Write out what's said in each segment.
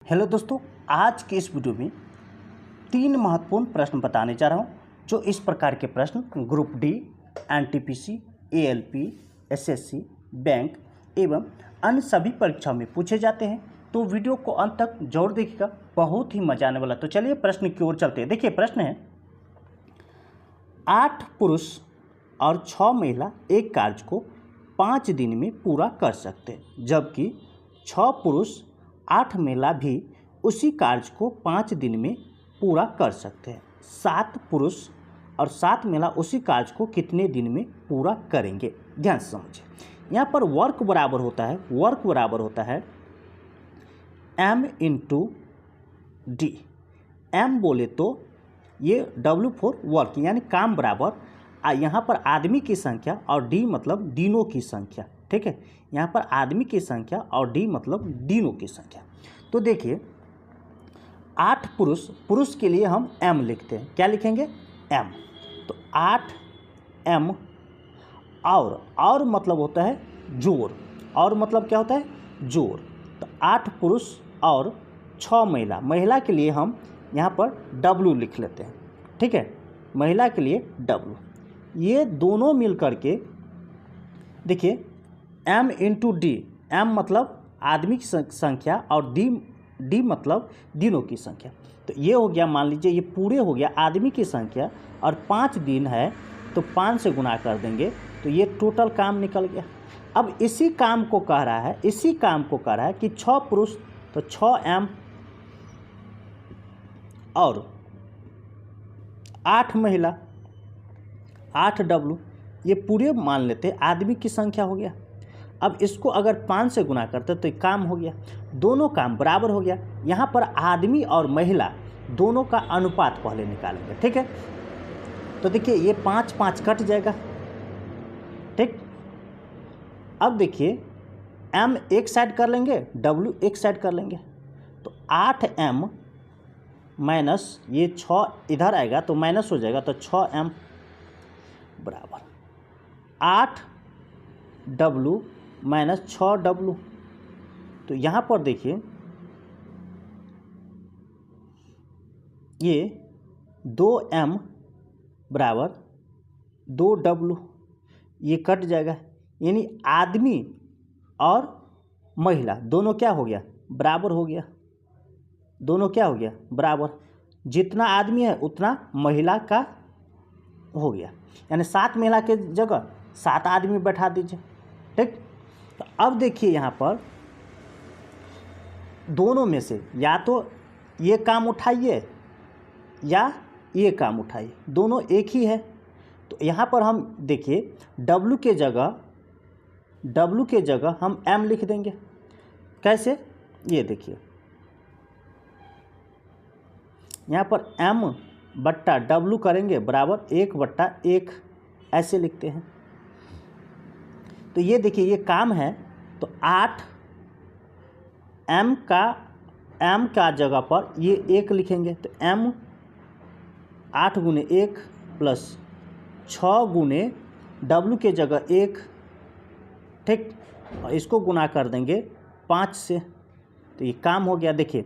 Hello दोस्तों, आज के इस वीडियो में 3 महत्वपूर्ण प्रश्न बताने जा रहा हूं, जो इस प्रकार के प्रश्न group D, NTPC, ALP, SSC, bank एवं अन्य सभी परीक्षाओं में पूछे जाते हैं। तो वीडियो को अंत तक जरूर देखिएगा, बहुत ही मजा आने वाला। तो चलिए प्रश्न की ओर चलते हैं। देखिए प्रश्न है, 8 पुरुष और 6 महिला एक कार्य को 5 दिन में पूरा कर सकते हैं, जबकि 6 पुरुष 8 महिला भी उसी कार्य को 5 दिन में पूरा कर सकते हैं। 7 पुरुष और 7 महिला उसी कार्य को कितने दिन में पूरा करेंगे? ध्यान से समझिए। यहाँ पर वर्क बराबर होता है m इंटू डी। m बोले तो ये W फॉर वर्क यानी काम बराबर यहाँ पर आदमी की संख्या और D मतलब दिनों की संख्या। ठीक है, यहाँ पर आदमी की संख्या और D मतलब दिनों की संख्या। तो देखिए 8 पुरुष के लिए हम m लिखते हैं। क्या लिखेंगे? m। तो 8m और मतलब होता है जोड़। और मतलब क्या होता है? जोड़। तो 8 पुरुष और 6 महिला के लिए हम यहाँ पर W लिख लेते हैं। ठीक है, महिला के लिए W। ये दोनों मिल करके देखिए m इंटू डी। m मतलब आदमी की संख्या और डी मतलब दिनों की संख्या। तो ये हो गया, मान लीजिए ये पूरे हो गया आदमी की संख्या और 5 दिन है तो 5 से गुना कर देंगे तो ये टोटल काम निकल गया। अब इसी काम को कह रहा है कि 6 पुरुष तो 6m और 8 महिला 8W, ये पूरे मान लेते आदमी की संख्या हो गया। अब इसको अगर 5 से गुना करते तो काम हो गया, दोनों काम बराबर हो गया। यहाँ पर आदमी और महिला दोनों का अनुपात पहले निकालेंगे। ठीक है, तो देखिए ये 5 कट जाएगा। ठीक, अब देखिए m एक साइड कर लेंगे, W एक साइड कर लेंगे। तो 8m माइनस ये 6 इधर आएगा तो माइनस हो जाएगा, तो 6m बराबर 8W माइनस 6W। तो यहाँ पर देखिए ये 2m बराबर 2W, ये कट जाएगा। यानी आदमी और महिला दोनों क्या हो गया? बराबर हो गया। दोनों क्या हो गया? बराबर। जितना आदमी है उतना महिला का हो गया, यानी 7 महिला के जगह 7 आदमी बैठा दीजिए। ठीक, तो अब देखिए यहाँ पर दोनों में से या तो ये काम उठाइए या ये काम उठाइए, दोनों एक ही है। तो यहाँ पर हम देखिए W के जगह हम m लिख देंगे। कैसे? ये देखिए यहाँ पर m बट्टा W करेंगे बराबर 1/1, ऐसे लिखते हैं। तो ये देखिए ये काम है, तो 8 m का जगह पर ये 1 लिखेंगे। तो m 8 गुने 1 प्लस 6 गुने W के जगह 1। ठीक, और इसको गुना कर देंगे 5 से, तो ये काम हो गया। देखिए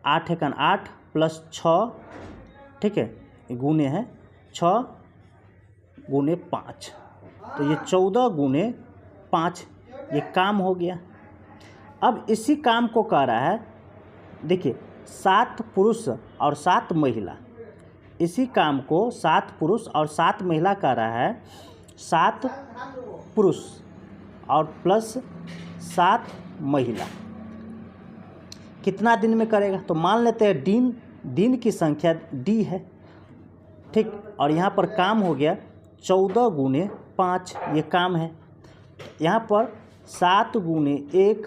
8 एकन 8 प्लस 6, ठीक है, ये गुने है 6 गुने 5, तो ये 14 गुने 5, ये काम हो गया। अब इसी काम को कह रहा है, देखिए 7 पुरुष और 7 महिला, इसी काम को 7 पुरुष और 7 महिला कह रहा है। 7 पुरुष और प्लस 7 महिला कितना दिन में करेगा? तो मान लेते हैं दिन की संख्या D है। ठीक, और यहाँ पर काम हो गया 14 गुने 5, ये काम है। यहाँ पर 7 गुने 1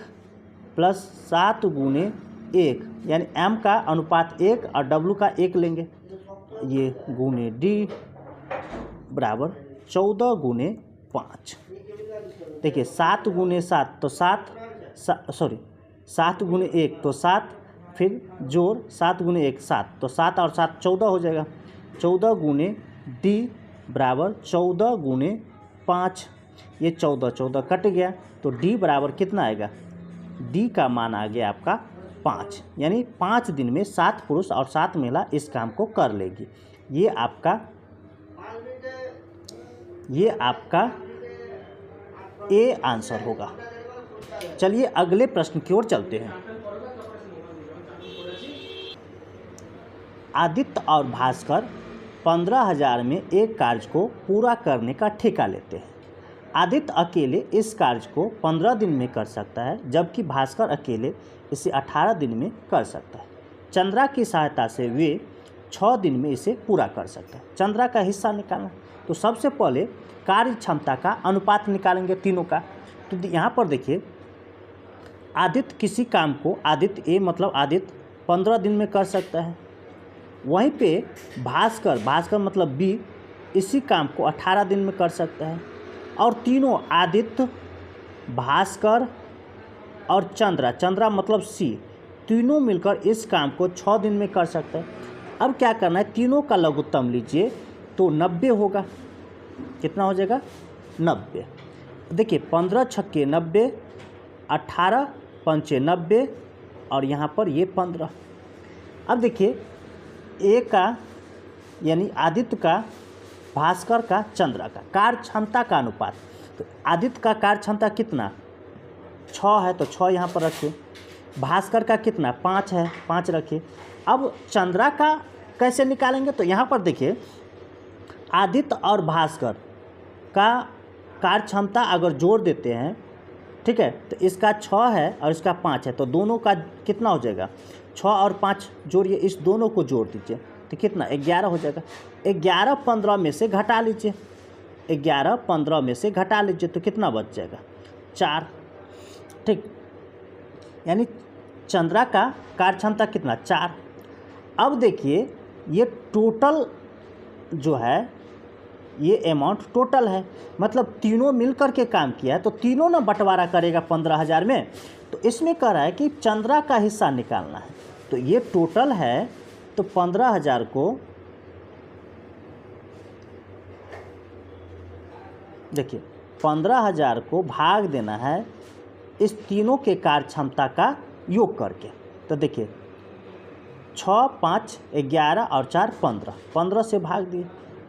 प्लस 7 गुने 1, यानी m का अनुपात 1 और W का 1 लेंगे, ये गुने D बराबर 14 गुने 5। देखिए 7 गुने 7 तो 7 गुने 1 तो 7, फिर जोड़ 7 गुने 1 7, तो 7 और 7 14 हो जाएगा। 14 गुने D बराबर 14 गुने 5, ये 14 कट गया, तो D बराबर कितना आएगा? D का मान आ गया आपका 5, यानी 5 दिन में 7 पुरुष और 7 महिला इस काम को कर लेगी। ये आपका ए आंसर होगा। चलिए अगले प्रश्न की ओर चलते हैं। आदित्य और भास्कर 15,000 में एक कार्य को पूरा करने का ठेका लेते हैं। आदित्य अकेले इस कार्य को 15 दिन में कर सकता है, जबकि भास्कर अकेले इसे 18 दिन में कर सकता है। चंद्रा की सहायता से वे 6 दिन में इसे पूरा कर सकते हैं। चंद्रा का हिस्सा निकालना, तो सबसे पहले कार्य क्षमता का अनुपात निकालेंगे तीनों का। तो यहाँ पर देखिए, आदित्य किसी काम को, आदित्य ए मतलब आदित्य 15 दिन में कर सकता है। वहीं पे भास्कर मतलब बी इसी काम को 18 दिन में कर सकता है। और तीनों आदित्य, भास्कर और चंद्रा मतलब सी, तीनों मिलकर इस काम को 6 दिन में कर सकते हैं। अब क्या करना है, तीनों का लघुत्तम लीजिए तो 90 होगा। कितना हो जाएगा? 90। देखिए 15 छक्के 90, 18 पंचे 90 और यहाँ पर ये 15। अब देखिए ए का यानी आदित्य का, भास्कर का, चंद्रा का कार्य क्षमता का अनुपात। तो आदित्य का कार्य क्षमता कितना? 6 है तो 6 यहाँ पर रखिए। भास्कर का कितना? 5 है, 5 रखिए। अब चंद्रा का कैसे निकालेंगे? तो यहाँ पर देखिए, आदित्य और भास्कर का कार्य क्षमता अगर जोड़ देते हैं, ठीक है, तो इसका 6 है और इसका 5 है, तो दोनों का कितना हो जाएगा? 6 और 5 जोड़िए, इस दोनों को जोड़ दीजिए तो कितना? 11 हो जाएगा। 11 15 में से घटा लीजिए, 11 15 में से घटा लीजिए तो कितना बच जाएगा? 4। ठीक, यानी चंद्रा का कार्य क्षमता कितना? 4। अब देखिए ये टोटल जो है, ये अमाउंट टोटल है, मतलब तीनों मिलकर के काम किया है, तो तीनों ना बंटवारा करेगा 15,000 में। तो इसमें कह रहा है कि चंद्रा का हिस्सा निकालना है। तो ये टोटल है, तो 15,000 को देखिए 15,000 को भाग देना है इस तीनों के कार्य क्षमता का योग करके। तो देखिए 6 5 11 और 4 15, 15 से भाग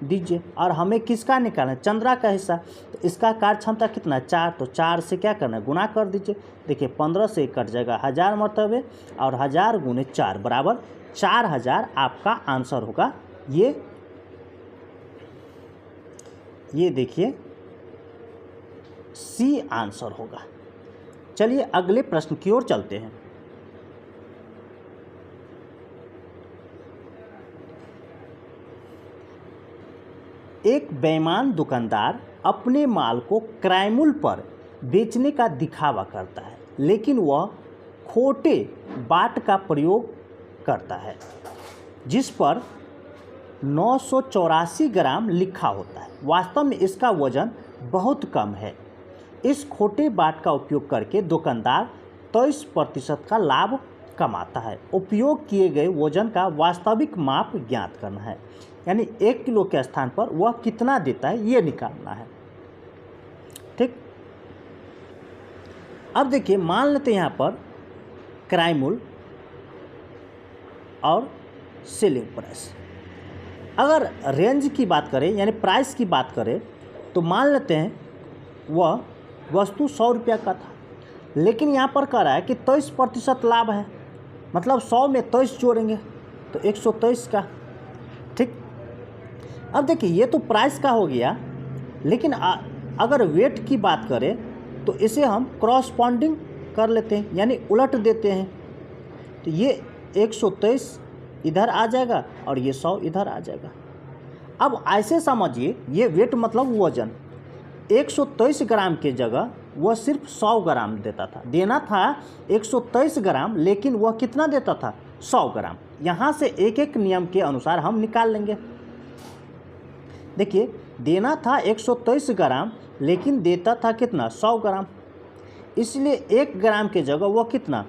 दीजिए। और हमें किसका निकालना है? चंद्रा का हिस्सा। तो इसका कार्य क्षमता कितना है? 4, तो 4 से क्या करना है? गुना कर दीजिए। देखिए 15 से कट जाएगा 1000 मरतबे, और 1000 गुने 4 बराबर 4000 आपका आंसर होगा। ये देखिए सी आंसर होगा। चलिए अगले प्रश्न की ओर चलते हैं। एक बेईमान दुकानदार अपने माल को क्रय मूल्य पर बेचने का दिखावा करता है, लेकिन वह खोटे बाट का प्रयोग करता है जिस पर 984 ग्राम लिखा होता है। वास्तव में इसका वजन बहुत कम है। इस खोटे बाट का उपयोग करके दुकानदार 23% का लाभ कमाता है। उपयोग किए गए वजन का वास्तविक माप ज्ञात करना है, यानी 1 किलो के स्थान पर वह कितना देता है ये निकालना है। ठीक, अब देखिए मान लेते हैं यहाँ पर क्रय मूल्य और सेलिंग प्राइस। अगर रेंज की बात करें यानी प्राइस की बात करें, तो मान लेते हैं वह वस्तु 100 रुपया का था, लेकिन यहाँ पर कह रहा है कि 23% लाभ है, मतलब 100 में 23 जोड़ेंगे तो 123 का। ठीक, अब देखिए ये तो प्राइस का हो गया, लेकिन अगर वेट की बात करें तो इसे हम क्रॉसपॉन्डिंग कर लेते हैं, यानी उलट देते हैं। तो ये 123 इधर आ जाएगा और ये 100 इधर आ जाएगा। अब ऐसे समझिए, ये वेट मतलब वजन, 123 ग्राम के जगह वह सिर्फ 100 ग्राम देना था 123 ग्राम, लेकिन वह कितना देता था? 100 ग्राम। यहाँ से एक एक नियम के अनुसार हम निकाल लेंगे। देखिए देना था 123 ग्राम, लेकिन देता था कितना? 100 ग्राम। इसलिए 1 ग्राम के जगह वह कितना?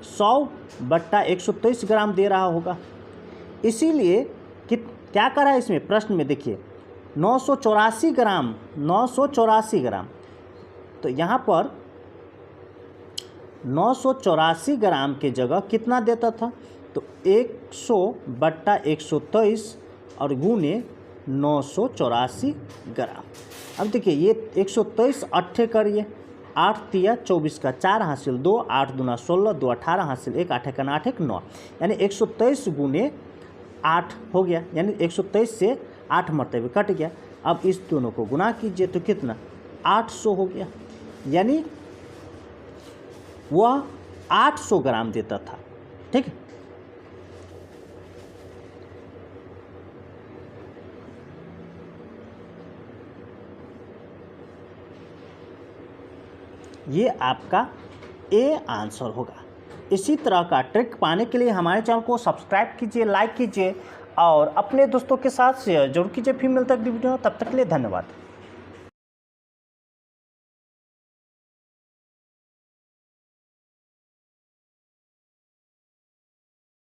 100/123 ग्राम दे रहा होगा। इसीलिए क्या करा है इसमें प्रश्न में? देखिए 984 ग्राम, 984 ग्राम। तो यहाँ पर 984 ग्राम के जगह कितना देता था, तो 100/123 और गुने 984 ग्राम। अब देखिए ये 123 अट्ठे करिए, 8 तिया 24 का 4 हासिल 2, 8 दूना 16, 2 18 हासिल 1, 8 का 8 1 9, यानी 123 गुने 8 हो गया, यानी 123 से 8 मरतबे कट गया। अब इस दोनों को गुना कीजिए तो कितना 800 हो गया, यानी वह 800 ग्राम देता था। ठीक है, ये आपका ए आंसर होगा। इसी तरह का ट्रिक पाने के लिए हमारे चैनल को सब्सक्राइब कीजिए, लाइक कीजिए और अपने दोस्तों के साथ शेयर जरूर कीजिए। फिर मिलता है अगली वीडियो में, तब तक के लिए धन्यवाद।